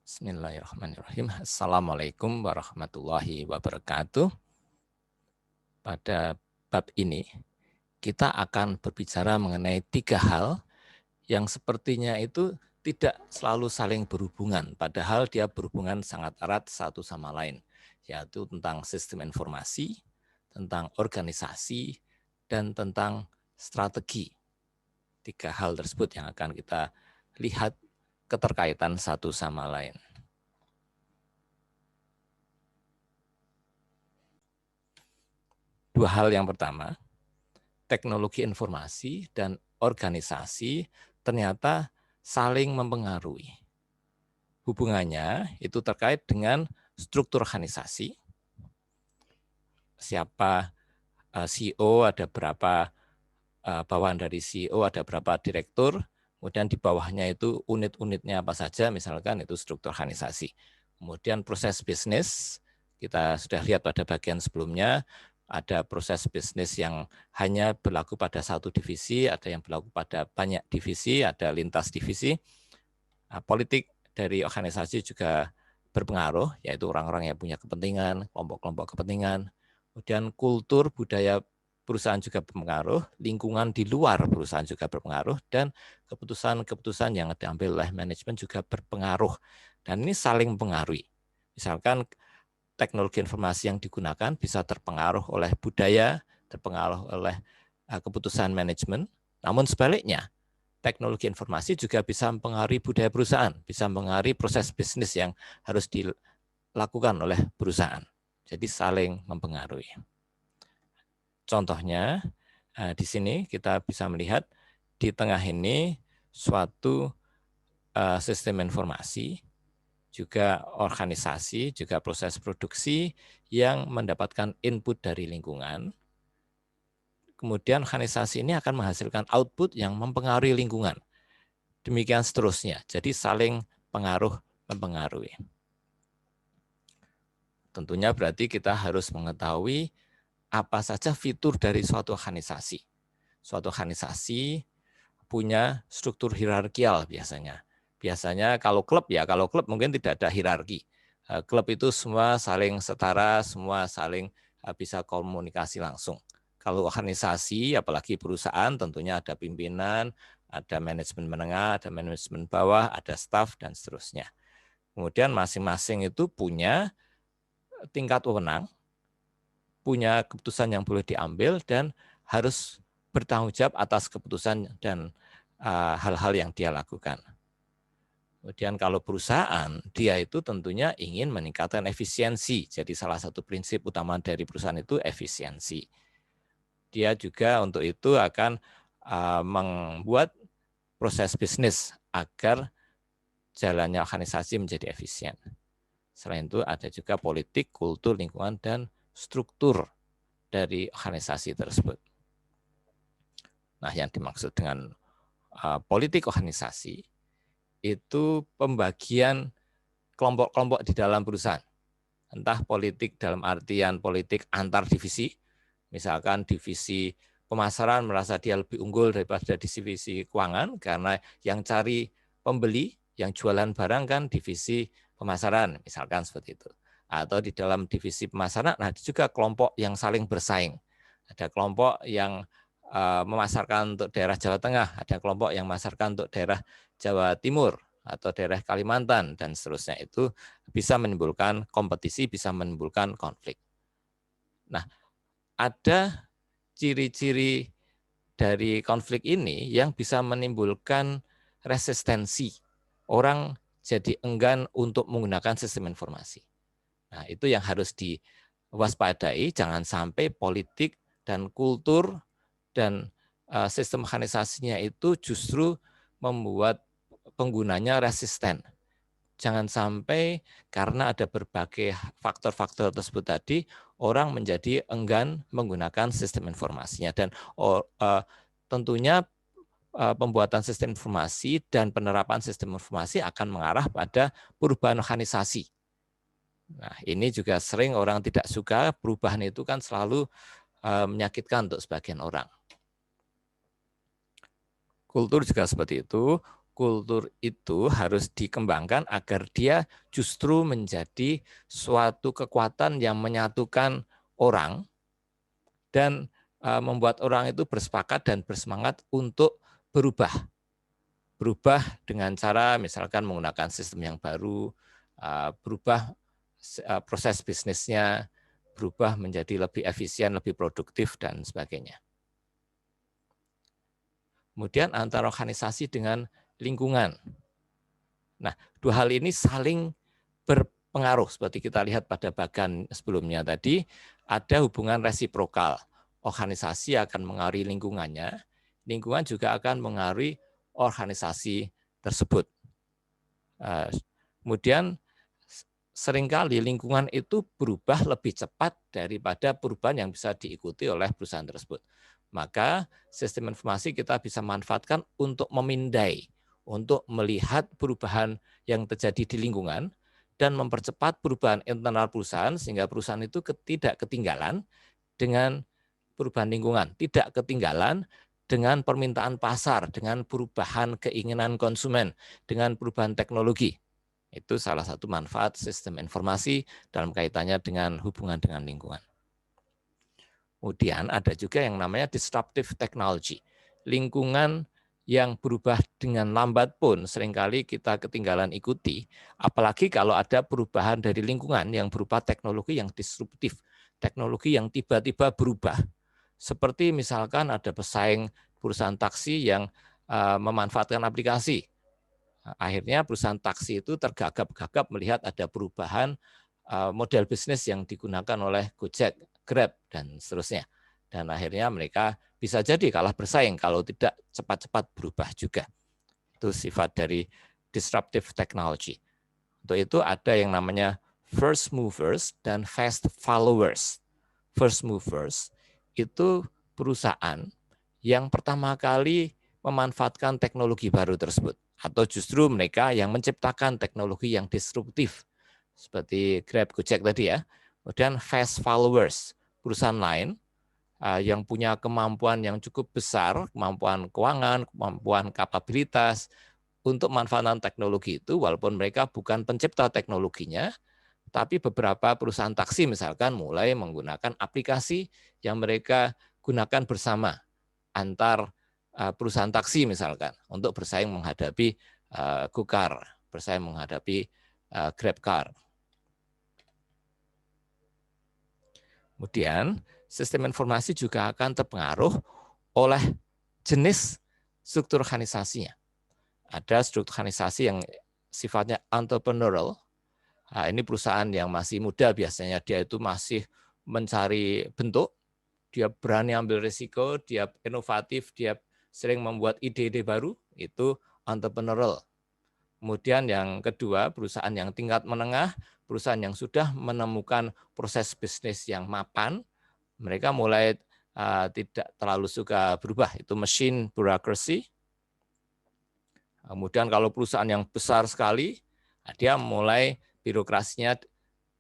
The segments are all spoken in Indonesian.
Bismillahirrahmanirrahim. Assalamualaikum warahmatullahi wabarakatuh. Pada bab ini, kita akan berbicara mengenai 3 hal yang sepertinya itu tidak selalu saling berhubungan, padahal dia berhubungan sangat erat satu sama lain, yaitu tentang sistem informasi, tentang organisasi, dan tentang strategi. 3 hal tersebut yang akan kita lihat keterkaitan satu sama lain. Dua hal yang pertama, teknologi informasi dan organisasi ternyata saling mempengaruhi. Hubungannya itu terkait dengan struktur organisasi. Siapa CEO, ada berapa bawahan dari CEO, ada berapa direktur, kemudian di bawahnya itu unit-unitnya apa saja, misalkan itu struktur organisasi. Kemudian proses bisnis, kita sudah lihat pada bagian sebelumnya, ada proses bisnis yang hanya berlaku pada satu divisi, ada yang berlaku pada banyak divisi, ada lintas divisi. Politik dari organisasi juga berpengaruh, yaitu orang-orang yang punya kepentingan, kelompok-kelompok kepentingan. Kemudian kultur, budaya perusahaan juga berpengaruh, lingkungan di luar perusahaan juga berpengaruh, dan keputusan-keputusan yang diambil oleh manajemen juga berpengaruh. Dan ini saling mempengaruhi. Misalkan teknologi informasi yang digunakan bisa terpengaruh oleh budaya, terpengaruh oleh keputusan manajemen, namun sebaliknya, teknologi informasi juga bisa mempengaruhi budaya perusahaan, bisa mempengaruhi proses bisnis yang harus dilakukan oleh perusahaan. Jadi saling mempengaruhi. Contohnya, di sini kita bisa melihat di tengah ini suatu sistem informasi, juga organisasi, juga proses produksi yang mendapatkan input dari lingkungan. Kemudian organisasi ini akan menghasilkan output yang mempengaruhi lingkungan. Demikian seterusnya. Jadi saling pengaruh mempengaruhi. Tentunya berarti kita harus mengetahui apa saja fitur dari suatu organisasi. Suatu organisasi punya struktur hierarkial biasanya. Biasanya kalau klub mungkin tidak ada hierarki. Klub itu semua saling setara, semua saling bisa komunikasi langsung. Kalau organisasi, apalagi perusahaan, tentunya ada pimpinan, ada manajemen menengah, ada manajemen bawah, ada staf, dan seterusnya. Kemudian masing-masing itu punya tingkat wewenang, punya keputusan yang boleh diambil, dan harus bertanggung jawab atas keputusan dan hal-hal yang dia lakukan. Kemudian kalau perusahaan, dia itu tentunya ingin meningkatkan efisiensi. Jadi salah satu prinsip utama dari perusahaan itu efisiensi. Dia juga untuk itu akan membuat proses bisnis agar jalannya organisasi menjadi efisien. Selain itu ada juga politik, kultur, lingkungan, dan struktur dari organisasi tersebut. Nah, yang dimaksud dengan politik organisasi itu pembagian kelompok-kelompok di dalam perusahaan. Entah politik dalam artian politik antar divisi, misalkan divisi pemasaran merasa dia lebih unggul daripada divisi keuangan karena yang cari pembeli, yang jualan barang kan divisi pemasaran, misalkan seperti itu. Atau di dalam divisi pemasaran ada juga kelompok yang saling bersaing. Ada kelompok yang memasarkan untuk daerah Jawa Tengah, ada kelompok yang memasarkan untuk daerah Jawa Timur atau daerah Kalimantan dan seterusnya. Itu bisa menimbulkan kompetisi, bisa menimbulkan konflik. Nah, ada ciri-ciri dari konflik ini yang bisa menimbulkan resistensi. Orang jadi enggan untuk menggunakan sistem informasi. Nah, itu yang harus diwaspadai, jangan sampai politik dan kultur dan sistem organisasinya itu justru membuat penggunanya resisten. Jangan sampai karena ada berbagai faktor-faktor tersebut tadi, orang menjadi enggan menggunakan sistem informasinya. Dan tentunya pembuatan sistem informasi dan penerapan sistem informasi akan mengarah pada perubahan organisasi. Nah, ini juga sering orang tidak suka, perubahan itu kan selalu menyakitkan untuk sebagian orang. Kultur juga seperti itu. kultur itu harus dikembangkan agar dia justru menjadi suatu kekuatan yang menyatukan orang dan membuat orang itu bersepakat dan bersemangat untuk berubah. Berubah dengan cara misalkan menggunakan sistem yang baru, berubah proses bisnisnya, berubah menjadi lebih efisien, lebih produktif, dan sebagainya. Kemudian antara organisasi dengan lingkungan. Nah, dua hal ini saling berpengaruh seperti kita lihat pada bagian sebelumnya tadi, ada hubungan resiprokal. Organisasi akan mengaruhi lingkungannya, lingkungan juga akan mengaruhi organisasi tersebut. Kemudian seringkali lingkungan itu berubah lebih cepat daripada perubahan yang bisa diikuti oleh perusahaan tersebut. Maka sistem informasi kita bisa manfaatkan untuk memindai, untuk melihat perubahan yang terjadi di lingkungan dan mempercepat perubahan internal perusahaan sehingga perusahaan itu tidak ketinggalan dengan perubahan lingkungan, tidak ketinggalan dengan permintaan pasar, dengan perubahan keinginan konsumen, dengan perubahan teknologi. Itu salah satu manfaat sistem informasi dalam kaitannya dengan hubungan dengan lingkungan. Kemudian ada juga yang namanya disruptive technology. Lingkungan yang berubah dengan lambat pun seringkali kita ketinggalan ikuti, apalagi kalau ada perubahan dari lingkungan yang berupa teknologi yang disruptif, teknologi yang tiba-tiba berubah. Seperti misalkan ada pesaing perusahaan taksi yang memanfaatkan aplikasi. Akhirnya perusahaan taksi itu tergagap-gagap melihat ada perubahan model bisnis yang digunakan oleh Gojek, Grab, dan seterusnya. Dan akhirnya mereka bisa jadi kalah bersaing kalau tidak cepat-cepat berubah juga. Itu sifat dari disruptive technology. Untuk itu ada yang namanya first movers dan fast followers. First movers itu perusahaan yang pertama kali memanfaatkan teknologi baru tersebut. Atau justru mereka yang menciptakan teknologi yang disruptif. Seperti Grab, Gojek tadi ya. Kemudian fast followers, perusahaan lain yang punya kemampuan yang cukup besar, kemampuan keuangan, kemampuan kapabilitas untuk manfaatkan teknologi itu, walaupun mereka bukan pencipta teknologinya, tapi beberapa perusahaan taksi misalkan mulai menggunakan aplikasi yang mereka gunakan bersama antar perusahaan taksi misalkan untuk bersaing menghadapi GoCar, bersaing menghadapi GrabCar. Kemudian sistem informasi juga akan terpengaruh oleh jenis struktur organisasinya. Ada struktur organisasi yang sifatnya entrepreneurial. Nah, ini perusahaan yang masih muda biasanya dia itu masih mencari bentuk, dia berani ambil risiko, dia inovatif, dia sering membuat ide-ide baru, itu entrepreneurial. Kemudian yang kedua, perusahaan yang tingkat menengah, perusahaan yang sudah menemukan proses bisnis yang mapan, mereka mulai tidak terlalu suka berubah, itu machine bureaucracy. Kemudian kalau perusahaan yang besar sekali, dia mulai birokrasinya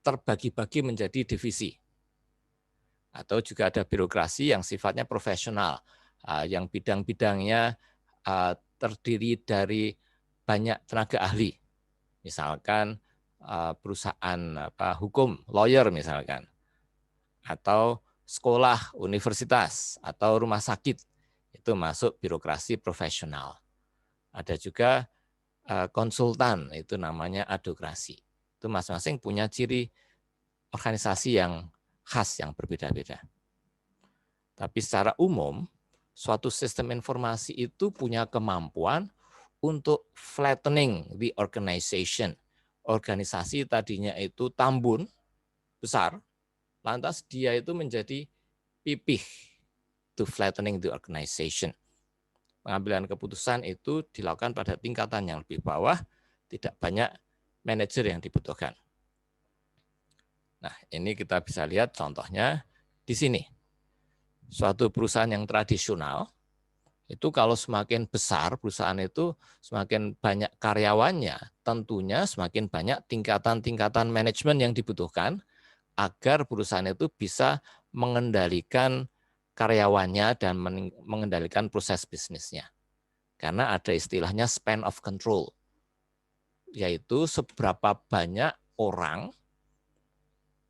terbagi-bagi menjadi divisi. Atau juga ada birokrasi yang sifatnya profesional, yang bidang-bidangnya terdiri dari banyak tenaga ahli. Misalkan perusahaan hukum, lawyer misalkan. Atau sekolah, universitas, atau rumah sakit. Itu masuk birokrasi profesional. Ada juga konsultan, itu namanya advokasi. Itu masing-masing punya ciri organisasi yang khas, yang berbeda-beda. Tapi secara umum, suatu sistem informasi itu punya kemampuan untuk flattening the organization. Organisasi tadinya itu tambun, besar, lantas dia itu menjadi pipih, to flattening the organization. Pengambilan keputusan itu dilakukan pada tingkatan yang lebih bawah, tidak banyak manajer yang dibutuhkan. Nah, ini kita bisa lihat contohnya di sini. Suatu perusahaan yang tradisional, itu kalau semakin besar perusahaan itu, semakin banyak karyawannya, tentunya semakin banyak tingkatan-tingkatan manajemen yang dibutuhkan agar perusahaan itu bisa mengendalikan karyawannya dan mengendalikan proses bisnisnya. Karena ada istilahnya span of control, yaitu seberapa banyak orang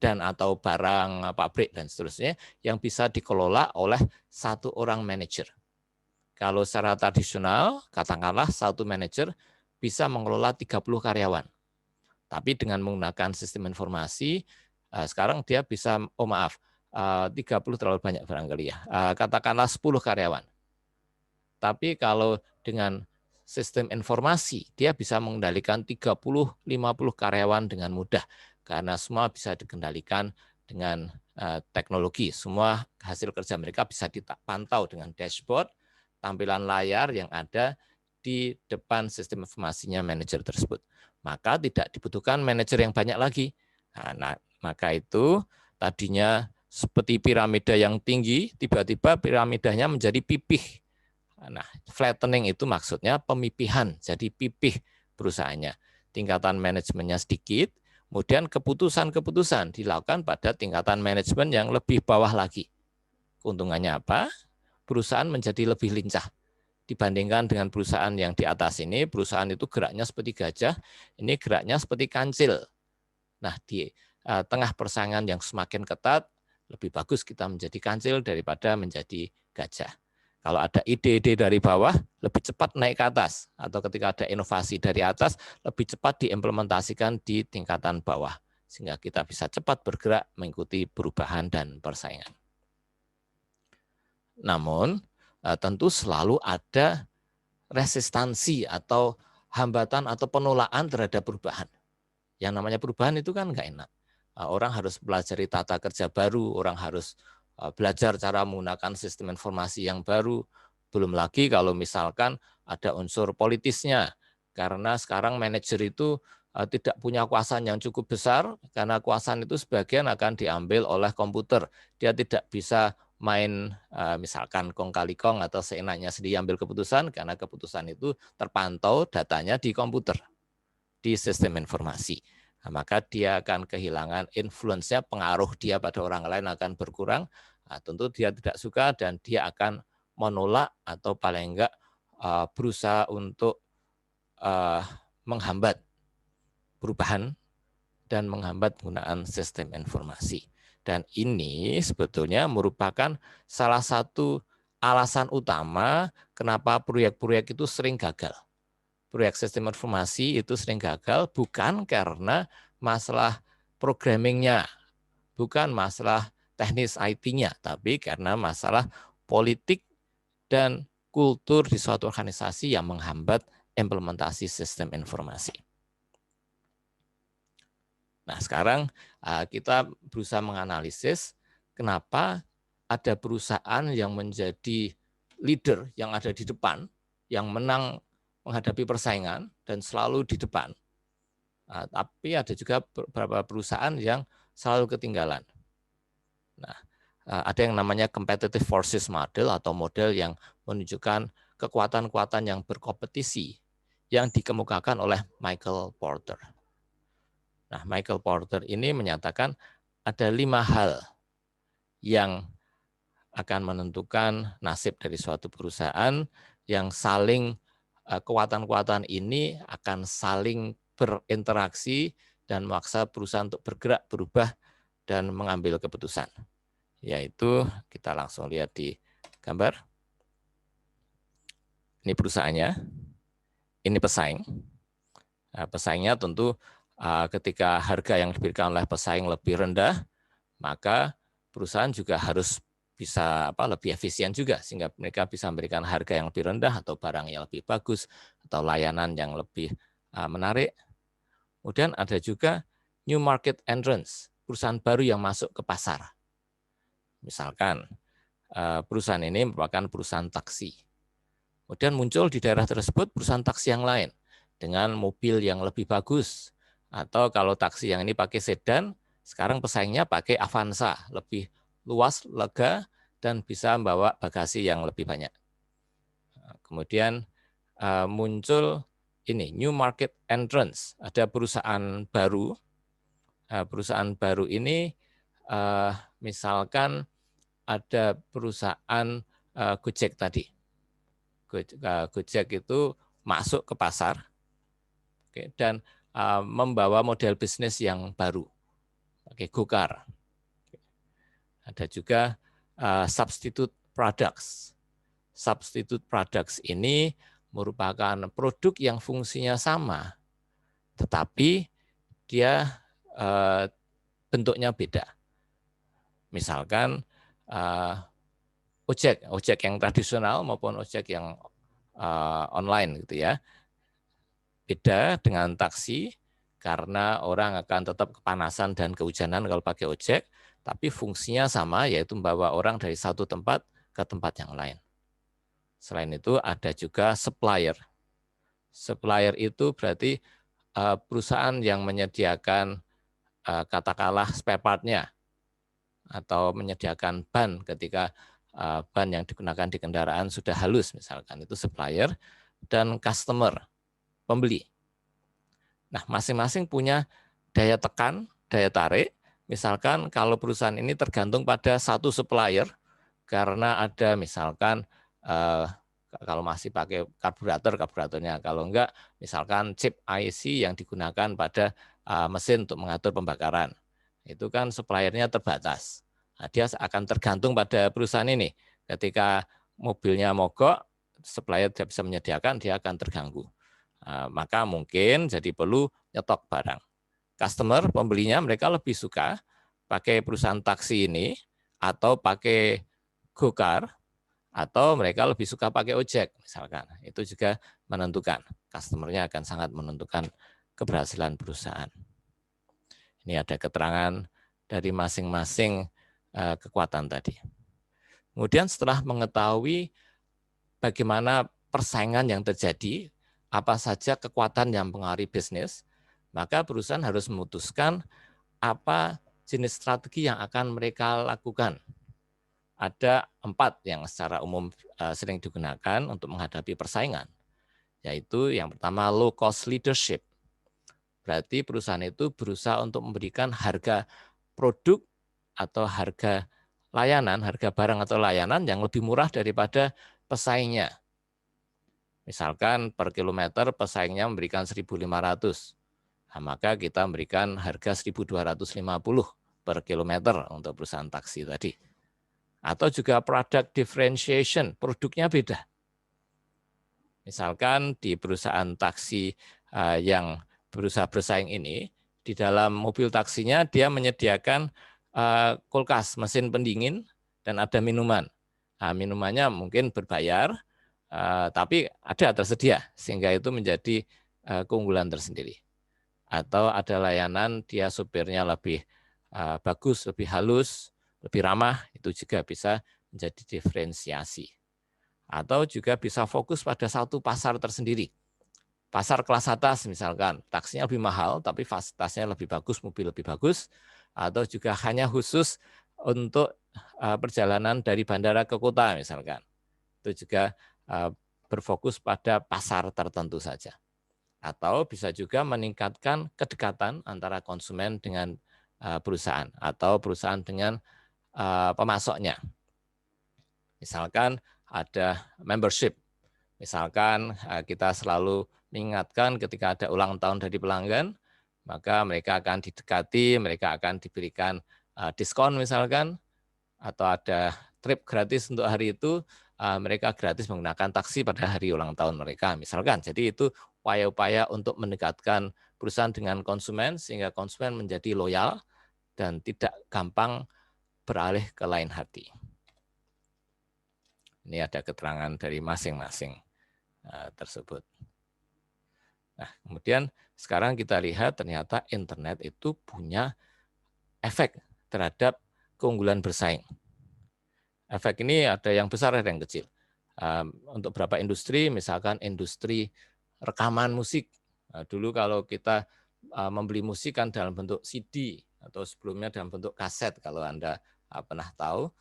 dan atau barang, pabrik dan seterusnya yang bisa dikelola oleh satu orang manajer. Kalau secara tradisional, katakanlah satu manajer bisa mengelola 30 karyawan. Tapi dengan menggunakan sistem informasi, sekarang dia bisa, 30 terlalu banyak barangkali ya, katakanlah 10 karyawan. Tapi kalau dengan sistem informasi, dia bisa mengendalikan 30-50 karyawan dengan mudah, karena semua bisa dikendalikan dengan teknologi. Semua hasil kerja mereka bisa dipantau dengan dashboard, tampilan layar yang ada di depan sistem informasinya manajer tersebut. Maka tidak dibutuhkan manajer yang banyak lagi. Nah, maka itu tadinya seperti piramida yang tinggi, tiba-tiba piramidanya menjadi pipih. Nah, flattening itu maksudnya pemipihan, jadi pipih perusahaannya. Tingkatan manajemennya sedikit, kemudian keputusan-keputusan dilakukan pada tingkatan manajemen yang lebih bawah lagi. Keuntungannya apa? Perusahaan menjadi lebih lincah. Dibandingkan dengan perusahaan yang di atas ini, perusahaan itu geraknya seperti gajah, ini geraknya seperti kancil. Nah, di tengah persaingan yang semakin ketat, lebih bagus kita menjadi kancil daripada menjadi gajah. Kalau ada ide-ide dari bawah, lebih cepat naik ke atas. Atau ketika ada inovasi dari atas, lebih cepat diimplementasikan di tingkatan bawah. Sehingga kita bisa cepat bergerak mengikuti perubahan dan persaingan. Namun, tentu selalu ada resistansi atau hambatan atau penolakan terhadap perubahan. Yang namanya perubahan itu kan nggak enak. Orang harus pelajari tata kerja baru, orang harus belajar cara menggunakan sistem informasi yang baru. Belum lagi kalau misalkan ada unsur politisnya, karena sekarang manajer itu tidak punya kuasaan yang cukup besar, karena kuasaan itu sebagian akan diambil oleh komputer. Dia tidak bisa main misalkan kong kali kong atau seenaknya sendiri ambil keputusan, karena keputusan itu terpantau datanya di komputer, di sistem informasi. Nah, maka dia akan kehilangan influence-nya, pengaruh dia pada orang lain akan berkurang. Nah, tentu dia tidak suka dan dia akan menolak atau paling enggak berusaha untuk menghambat perubahan dan menghambat penggunaan sistem informasi. Dan ini sebetulnya merupakan salah satu alasan utama kenapa proyek-proyek itu sering gagal. Proyek sistem informasi itu sering gagal bukan karena masalah programmingnya, bukan masalah teknis IT-nya, tapi karena masalah politik dan kultur di suatu organisasi yang menghambat implementasi sistem informasi. Nah, sekarang kita berusaha menganalisis kenapa ada perusahaan yang menjadi leader, yang ada di depan, yang menang menghadapi persaingan dan selalu di depan. Tapi ada juga beberapa perusahaan yang selalu ketinggalan. Nah, ada yang namanya competitive forces model atau model yang menunjukkan kekuatan-kekuatan yang berkompetisi yang dikemukakan oleh Michael Porter. Nah, Michael Porter ini menyatakan ada 5 hal yang akan menentukan nasib dari suatu perusahaan yang saling kekuatan-kekuatan ini akan saling berinteraksi dan memaksa perusahaan untuk bergerak, berubah, dan mengambil keputusan. Yaitu kita langsung lihat di gambar. Ini perusahaannya, ini pesaing. Nah, pesaingnya tentu ketika harga yang diberikan oleh pesaing lebih rendah, maka perusahaan juga harus bisa lebih efisien juga sehingga mereka bisa memberikan harga yang lebih rendah atau barang yang lebih bagus atau layanan yang lebih menarik. Kemudian ada juga new market entrance, perusahaan baru yang masuk ke pasar. Misalkan perusahaan ini merupakan perusahaan taksi. Kemudian muncul di daerah tersebut perusahaan taksi yang lain dengan mobil yang lebih bagus, atau kalau taksi yang ini pakai sedan, sekarang pesaingnya pakai Avanza, lebih luas, lega, dan bisa membawa bagasi yang lebih banyak. Kemudian muncul ini new market entrance, ada perusahaan baru. Perusahaan baru ini misalkan ada perusahaan Gojek tadi. Gojek itu masuk ke pasar, dan membawa model bisnis yang baru, pakai Gokar. Ada juga substitute products. Substitute products ini merupakan produk yang fungsinya sama, tetapi dia bentuknya beda. Misalkan ojek yang tradisional maupun ojek yang online gitu ya. Beda dengan taksi karena orang akan tetap kepanasan dan kehujanan kalau pakai ojek, tapi fungsinya sama, yaitu membawa orang dari satu tempat ke tempat yang lain. Selain itu ada juga supplier. Supplier itu berarti perusahaan yang menyediakan katakanlah spare part-nya atau menyediakan ban ketika ban yang digunakan di kendaraan sudah halus misalkan, itu supplier, dan customer, pembeli. Nah, masing-masing punya daya tekan, daya tarik. Misalkan kalau perusahaan ini tergantung pada satu supplier karena ada misalkan kalau masih pakai karburatornya, kalau enggak misalkan chip IC yang digunakan pada mesin untuk mengatur pembakaran. Itu kan suppliernya terbatas. Nah, dia akan tergantung pada perusahaan ini. Ketika mobilnya mogok, supplier tidak bisa menyediakan, dia akan terganggu. Maka mungkin jadi perlu nyetok barang. Customer, pembelinya, mereka lebih suka pakai perusahaan taksi ini atau pakai Gokar, atau mereka lebih suka pakai ojek misalkan. Itu juga menentukan. Customer-nya akan sangat menentukan keberhasilan perusahaan. Ini ada keterangan dari masing-masing kekuatan tadi. Kemudian setelah mengetahui bagaimana persaingan yang terjadi, apa saja kekuatan yang mempengaruhi bisnis, maka perusahaan harus memutuskan apa jenis strategi yang akan mereka lakukan. Ada 4 yang secara umum sering digunakan untuk menghadapi persaingan, yaitu yang pertama low cost leadership. Berarti perusahaan itu berusaha untuk memberikan harga produk atau harga layanan, harga barang atau layanan yang lebih murah daripada pesaingnya. Misalkan per kilometer pesaingnya memberikan 1.500, nah, maka kita memberikan harga 1.250 per kilometer untuk perusahaan taksi tadi. Atau juga product differentiation, produknya beda. Misalkan di perusahaan taksi yang berusaha bersaing ini, di dalam mobil taksinya dia menyediakan kulkas, mesin pendingin, dan ada minuman. Nah, minumannya mungkin berbayar, tapi ada tersedia, sehingga itu menjadi keunggulan tersendiri. Atau ada layanan, dia supirnya lebih bagus, lebih halus, lebih ramah, itu juga bisa menjadi diferensiasi. Atau juga bisa fokus pada satu pasar tersendiri. Pasar kelas atas misalkan, taksinya lebih mahal, tapi fasilitasnya lebih bagus, mobil lebih bagus. Atau juga hanya khusus untuk perjalanan dari bandara ke kota misalkan. Itu juga berfokus pada pasar tertentu saja. Atau bisa juga meningkatkan kedekatan antara konsumen dengan perusahaan atau perusahaan dengan pemasoknya. Misalkan ada membership. Misalkan kita selalu mengingatkan ketika ada ulang tahun dari pelanggan, maka mereka akan didekati, mereka akan diberikan diskon misalkan, atau ada trip gratis untuk hari itu, mereka gratis menggunakan taksi pada hari ulang tahun mereka misalkan. Jadi itu upaya-upaya untuk mendekatkan perusahaan dengan konsumen sehingga konsumen menjadi loyal dan tidak gampang beralih ke lain hati. Ini ada keterangan dari masing-masing tersebut. Nah, kemudian sekarang kita lihat ternyata internet itu punya efek terhadap keunggulan bersaing. Efek ini ada yang besar, ada yang kecil. Untuk beberapa industri, misalkan industri rekaman musik. Dulu kalau kita membeli musik kan dalam bentuk CD atau sebelumnya dalam bentuk kaset kalau Anda pernah tahu.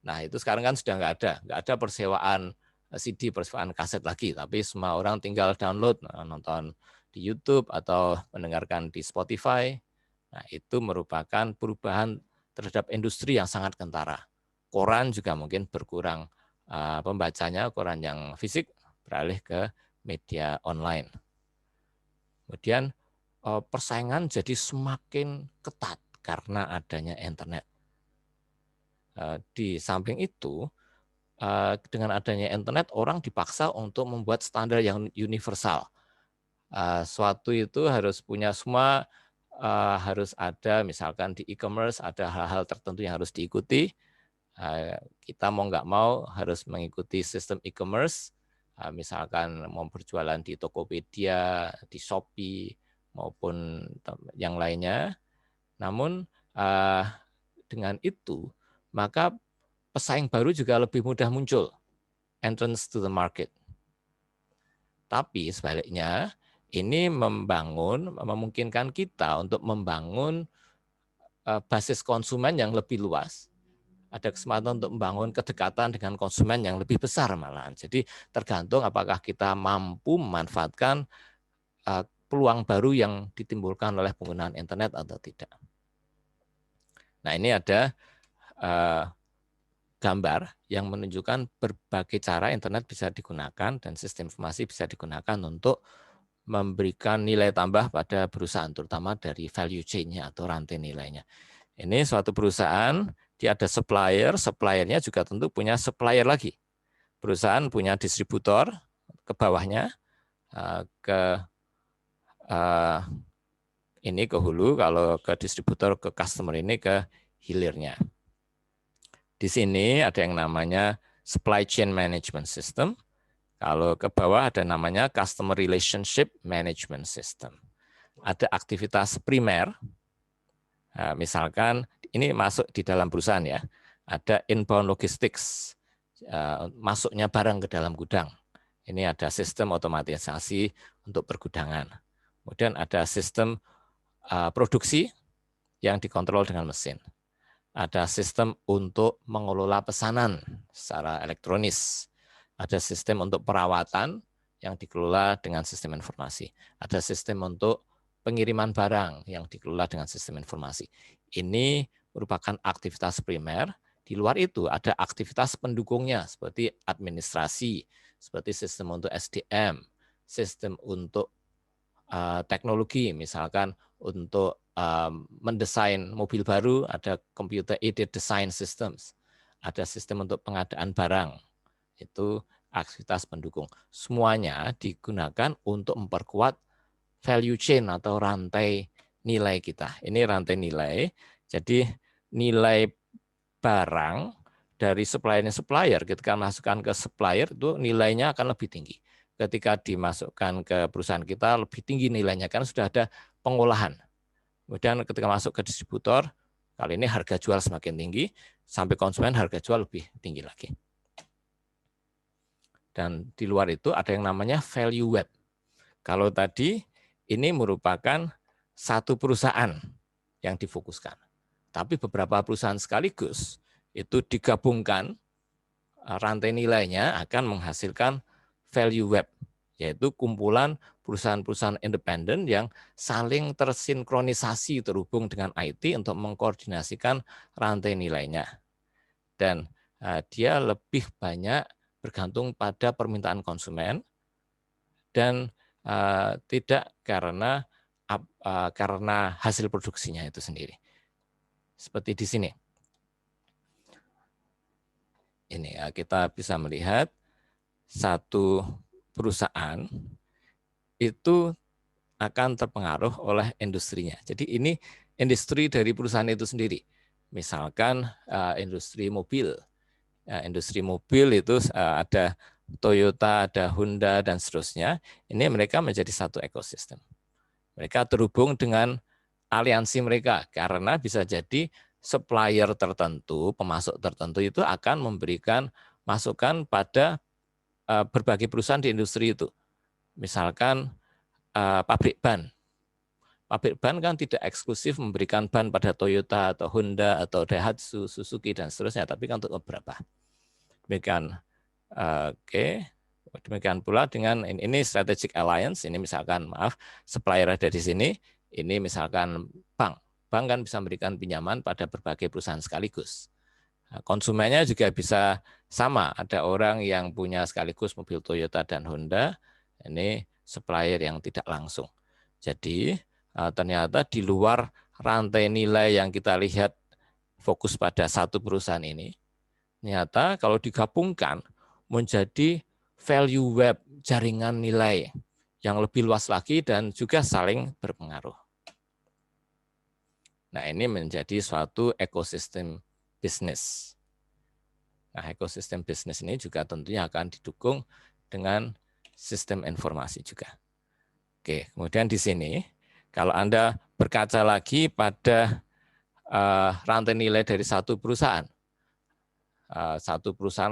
Nah, itu sekarang kan sudah nggak ada persewaan CD, persewaan kaset lagi, tapi semua orang tinggal download, nonton di YouTube atau mendengarkan di Spotify. Nah, itu merupakan perubahan terhadap industri yang sangat kentara. Koran juga mungkin berkurang pembacanya, koran yang fisik beralih ke media online. Kemudian persaingan jadi semakin ketat karena adanya internet. Di samping itu, dengan adanya internet, orang dipaksa untuk membuat standar yang universal. Suatu itu harus punya semua, harus ada, misalkan di e-commerce ada hal-hal tertentu yang harus diikuti. Kita mau nggak mau harus mengikuti sistem e-commerce, misalkan mau berjualan di Tokopedia, di Shopee, maupun yang lainnya. Namun dengan itu, maka pesaing baru juga lebih mudah muncul, entrance to the market. Tapi sebaliknya, ini memungkinkan kita untuk membangun basis konsumen yang lebih luas. Ada kesempatan untuk membangun kedekatan dengan konsumen yang lebih besar malahan. Jadi tergantung apakah kita mampu memanfaatkan peluang baru yang ditimbulkan oleh penggunaan internet atau tidak. Nah, ini ada gambar yang menunjukkan berbagai cara internet bisa digunakan dan sistem informasi bisa digunakan untuk memberikan nilai tambah pada perusahaan, terutama dari value chain-nya atau rantai nilainya. Ini suatu perusahaan, dia ada supplier, suppliernya juga tentu punya supplier lagi. Perusahaan punya distributor ke bawahnya, ini ke hulu, kalau ke distributor ke customer ini ke hilirnya. Di sini ada yang namanya supply chain management system. Kalau ke bawah ada namanya customer relationship management system. Ada aktivitas primer, misalkan ini masuk di dalam perusahaan ya. Ada inbound logistics, masuknya barang ke dalam gudang. Ini ada sistem otomatisasi untuk pergudangan. Kemudian ada sistem produksi yang dikontrol dengan mesin. Ada sistem untuk mengelola pesanan secara elektronis. Ada sistem untuk perawatan yang dikelola dengan sistem informasi. Ada sistem untuk pengiriman barang yang dikelola dengan sistem informasi. Ini merupakan aktivitas primer. Di luar itu ada aktivitas pendukungnya seperti administrasi, seperti sistem untuk SDM, sistem untuk teknologi, misalkan untuk mendesain mobil baru, ada computer aided design systems, ada sistem untuk pengadaan barang, itu aktivitas pendukung. Semuanya digunakan untuk memperkuat value chain atau rantai nilai kita. Ini rantai nilai, jadi nilai barang dari supplier ketika masukkan ke supplier itu nilainya akan lebih tinggi. Ketika dimasukkan ke perusahaan kita lebih tinggi nilainya karena sudah ada pengolahan. Kemudian ketika masuk ke distributor, kali ini harga jual semakin tinggi, sampai konsumen harga jual lebih tinggi lagi. Dan di luar itu ada yang namanya value web. Kalau tadi ini merupakan satu perusahaan yang difokuskan. Tapi beberapa perusahaan sekaligus itu digabungkan, rantai nilainya akan menghasilkan value web, yaitu kumpulan perusahaan-perusahaan independen yang saling tersinkronisasi terhubung dengan IT untuk mengkoordinasikan rantai nilainya. Dan dia lebih banyak bergantung pada permintaan konsumen dan tidak karena hasil produksinya itu sendiri. Seperti di sini. Ini kita bisa melihat satu perusahaan itu akan terpengaruh oleh industrinya. Jadi ini industri dari perusahaan itu sendiri. Misalkan industri mobil. Industri mobil itu ada Toyota, ada Honda, dan seterusnya. Ini mereka menjadi satu ekosistem. Mereka terhubung dengan aliansi mereka karena bisa jadi supplier tertentu, pemasok tertentu itu akan memberikan masukan pada berbagai perusahaan di industri itu. Misalkan pabrik ban. Pabrik ban kan tidak eksklusif memberikan ban pada Toyota atau Honda atau Daihatsu, Suzuki dan seterusnya, tapi kan untuk beberapa. Demikian, demikian pula dengan ini strategic alliance. Ini misalkan supplier ada di sini. Ini misalkan bank. Bank kan bisa memberikan pinjaman pada berbagai perusahaan sekaligus. Nah, konsumennya juga bisa sama. Ada orang yang punya sekaligus mobil Toyota dan Honda, ini supplier yang tidak langsung. Jadi ternyata di luar rantai nilai yang kita lihat fokus pada satu perusahaan ini, ternyata kalau digabungkan menjadi value web, jaringan nilai yang lebih luas lagi dan juga saling berpengaruh. Nah, ini menjadi suatu ekosistem bisnis. Nah, ekosistem bisnis ini juga tentunya akan didukung dengan sistem informasi juga. Oke, kemudian di sini, kalau Anda berkaca lagi pada rantai nilai dari satu perusahaan,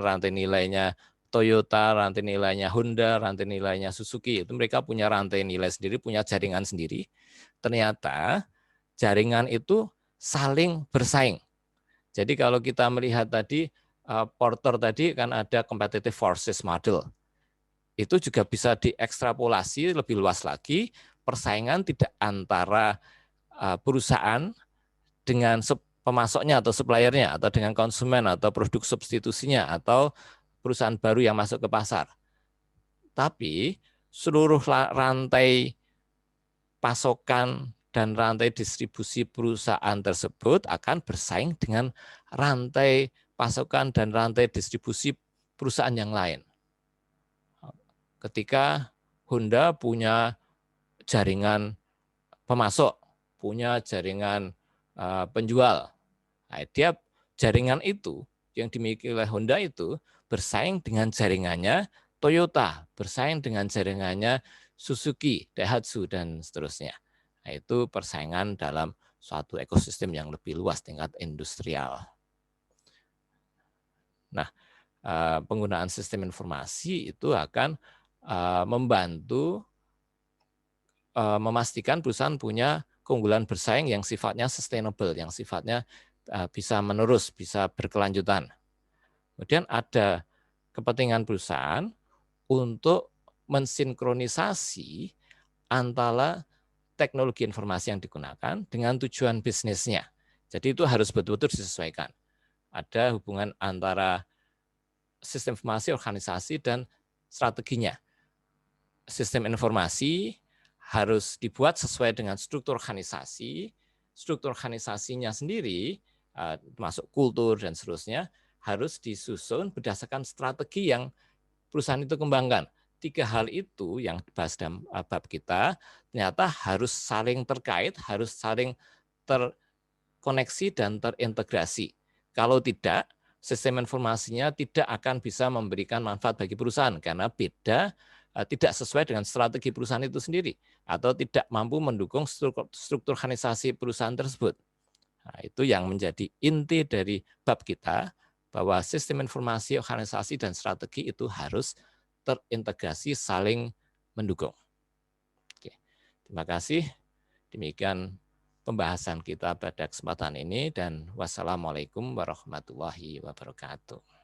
rantai nilainya Toyota, rantai nilainya Honda, rantai nilainya Suzuki, itu mereka punya rantai nilai sendiri, punya jaringan sendiri. Ternyata jaringan itu saling bersaing. Jadi kalau kita melihat tadi, Porter tadi kan ada competitive forces model. Itu juga bisa diekstrapolasi lebih luas lagi, persaingan tidak antara perusahaan dengan pemasoknya atau suppliernya, atau dengan konsumen atau produk substitusinya, atau perusahaan baru yang masuk ke pasar. Tapi seluruh rantai pasokan dan rantai distribusi perusahaan tersebut akan bersaing dengan rantai pasokan dan rantai distribusi perusahaan yang lain. Ketika Honda punya jaringan pemasok, punya jaringan penjual, nah, dia jaringan itu yang dimiliki oleh Honda itu bersaing dengan jaringannya Toyota, bersaing dengan jaringannya Suzuki, Daihatsu, dan seterusnya. Nah, itu persaingan dalam suatu ekosistem yang lebih luas tingkat industrial. Nah, penggunaan sistem informasi itu akan membantu memastikan perusahaan punya keunggulan bersaing yang sifatnya sustainable, yang sifatnya bisa menerus, bisa berkelanjutan. Kemudian ada kepentingan perusahaan untuk mensinkronisasi antara teknologi informasi yang digunakan dengan tujuan bisnisnya. Jadi itu harus betul-betul disesuaikan. Ada hubungan antara sistem informasi organisasi dan strateginya. Sistem informasi harus dibuat sesuai dengan struktur organisasinya sendiri, termasuk kultur dan seterusnya, harus disusun berdasarkan strategi yang perusahaan itu kembangkan. 3 hal itu yang dibahas dalam bab kita, ternyata harus saling terkait, harus saling terkoneksi dan terintegrasi. Kalau tidak, sistem informasinya tidak akan bisa memberikan manfaat bagi perusahaan karena tidak sesuai dengan strategi perusahaan itu sendiri atau tidak mampu mendukung struktur organisasi perusahaan tersebut. Nah, itu yang menjadi inti dari bab kita, bahwa sistem informasi, organisasi, dan strategi itu harus terintegrasi, saling mendukung. Oke, terima kasih. Demikian pembahasan kita pada kesempatan ini, dan wassalamualaikum warahmatullahi wabarakatuh.